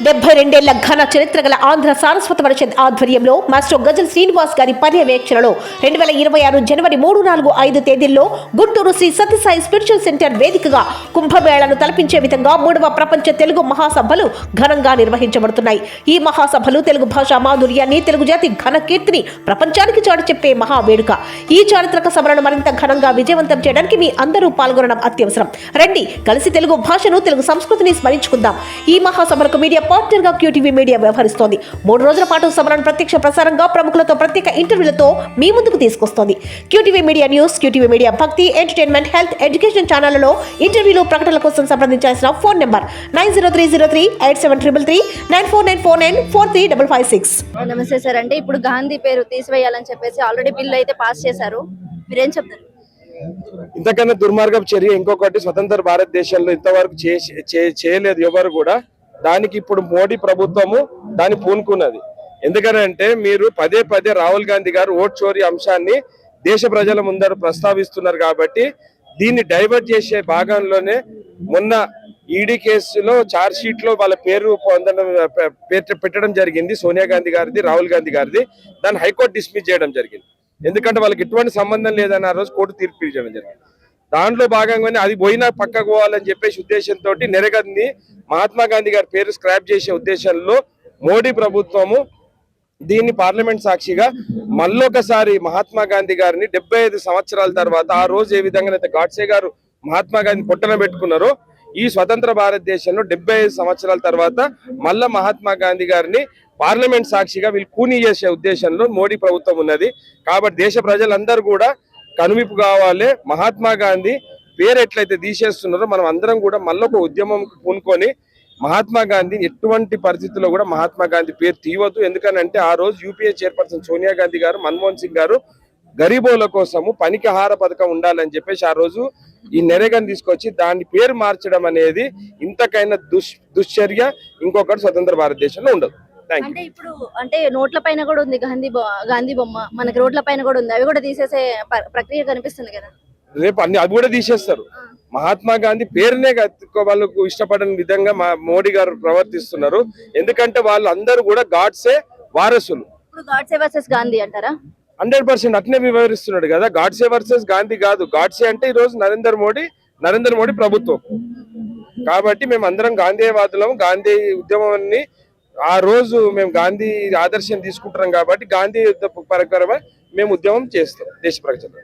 72 ఘన చరిత్ర గల ఆంధ్ర సారస్వత పరిషత్ ఆధ్వర్యంలో మాస్టర్ గజల్ శ్రీనివాస్ గారి పర్యవేక్షణలో 2026 జనవరి 3, 4, 5 తేదీల్లో గుంటూరు శ్రీ సత్యసాయి స్పిరిచువల్ సెంటర్ వేదికగా కుంభమేళను తలపించే విధంగా 3వ ప్రపంచ తెలుగు మహాసభలు ఘనంగా నిర్వహించబడుతున్నాయి. ఈ మహాసభలు తెలుగు భాషా మాధుర్యాన్ని, తెలుగు జాతి ఘన కీర్తిని ప్రపంచానికి చాటి చెప్పే మహావేడుక. ఈ చారిత్రక సభలను మరింత ఘనంగా విజయవంతం చేయడానికి మీ అందరూ పాల్గొనడం అత్యవసరం. రండి, కలిసి తెలుగు భాషను, తెలుగు సంస్కృతిని స్మరించుకుందాం. ఈ మహాసభలకు మీడియా పార్ట్నర్ గా క్యూటీవీ మీడియా వ్యవహరిస్తోంది. 3 రోజుల పాటు సభలను ప్రత్యక్ష ప్రసారంగా ప్రముఖులతో ప్రత్యేక ఇంటర్వ్యూలతో మీ ముందుకు తీసుకొస్తోంది. QTV media news, QTV media Bhakti, entertainment, health, education ఛానళ్లలో ఇంటర్వ్యూలు, ప్రకటనల కోసం సంప్రదించాల్సిన ఫోన్ నెంబర్ 9030387333 9494943556. నమస్తే సార్. అంటే ఇప్పుడు గాంధీ పేరు తీసివేయాలని చెప్పేసి ఆల్రెడీ బిల్లు అయితే పాస్ చేశారు, మీరేం చెప్తారు? ఇంతకన్నా దుర్మార్గపు చర్య ఇంకొకటి స్వతంత్ర భారతదేశంలో ఇంతవరకు చేయలేదు ఎవరు కూడా. దానికి ఇప్పుడు మోడీ ప్రభుత్వము దాన్ని పూనుకున్నది. ఎందుకనంటే మీరు పదే పదే రాహుల్ గాంధీ గారు ఓట్ చోరీ అంశాన్ని దేశ ప్రజల ముందర ప్రస్తావిస్తున్నారు కాబట్టి దీన్ని డైవర్ట్ చేసే భాగంలోనే మొన్న ఈడీ కేసులో చార్జ్ షీట్ లో వాళ్ళ పేరు పెట్టడం జరిగింది. సోనియా గాంధీ గారిది, రాహుల్ గాంధీ గారిది. దాన్ని హైకోర్టు డిస్మిస్ చేయడం జరిగింది. ఎందుకంటే వాళ్ళకి ఎటువంటి సంబంధం లేదని ఆ రోజు కోర్టు తీర్పు ఇచ్చడం జరిగింది. దాంట్లో భాగంగానే అది పోయినా పక్కకు పోవాలని చెప్పేసి ఉద్దేశంతో నెరగంది మహాత్మా గాంధీ గారి పేరు స్క్రాప్ చేసే ఉద్దేశంలో మోడీ ప్రభుత్వము దీన్ని పార్లమెంట్ సాక్షిగా మళ్ళొకసారి మహాత్మా గాంధీ గారిని 75 సంవత్సరాల తర్వాత ఆ రోజు ఏ విధంగానైతే గాడ్సే గారు మహాత్మా గాంధీ పొట్టన పెట్టుకున్నారో ఈ స్వతంత్ర భారతదేశంలో 75 సంవత్సరాల తర్వాత మళ్ళా మహాత్మా గాంధీ గారిని పార్లమెంట్ సాక్షిగా వీళ్ళు కూనీ చేసే ఉద్దేశంలో మోడీ ప్రభుత్వం ఉన్నది. కాబట్టి దేశ ప్రజలందరూ కూడా కనువిప్పు కావాలి. మహాత్మా గాంధీ పేరు ఎట్లయితే తీసేస్తున్నారో మనం అందరం కూడా మళ్ళొక ఉద్యమం పూనుకొని మహాత్మా గాంధీ ఎటువంటి పరిస్థితుల్లో కూడా మహాత్మా గాంధీ పేరు తీయవద్దు. ఎందుకనంటే ఆ రోజు యూపీఏ చైర్పర్సన్ సోనియా గాంధీ గారు, మన్మోహన్ సింగ్ గారు గరీబోల కోసము పనికి ఆహార పథకం ఉండాలని చెప్పేసి ఆ రోజు ఈ నెరేగాని తీసుకొచ్చి దాని పేరు మార్చడం అనేది ఇంతకైనా దుశ్చర్య ఇంకొకటి స్వతంత్ర భారతదేశంలో ఉండదు. అంటే ఇప్పుడు అంటే నోట్ల పైన కూడా ఉంది గాంధీ బొమ్మ, మనకి రోడ్ల పైన కూడా ఉంది, అవి కూడా తీసేసే ప్రక్రియ కనిపిస్తుంది కదా. రేపు అవి కూడా తీసేస్తారు. మహాత్మా గాంధీ పేరునే వాళ్ళకు ఇష్టపడని విధంగా మోడీ గారు ప్రవర్తిస్తున్నారు. ఎందుకంటే వాళ్ళందరూ కూడా గాడ్సే వారసులు. ఇప్పుడు గాడ్సే వర్సెస్ గాంధీ అంటారా? 100% అట్నే వివరిస్తున్నాడు కదా. గాడ్సే వర్సెస్ గాంధీ కాదు. గాడ్సే అంటే ఈ రోజు నరేంద్ర మోడీ ప్రభుత్వం. కాబట్టి మేము అందరం గాంధీవాదులం. గాంధీ ఉద్యమాన్ని ఆ రోజు మేము గాంధీ ఆదర్శం తీసుకుంటున్నాం కాబట్టి గాంధీ ప్రకారమే మేము ఉద్యమం చేస్తాం దేశ ప్రజలు.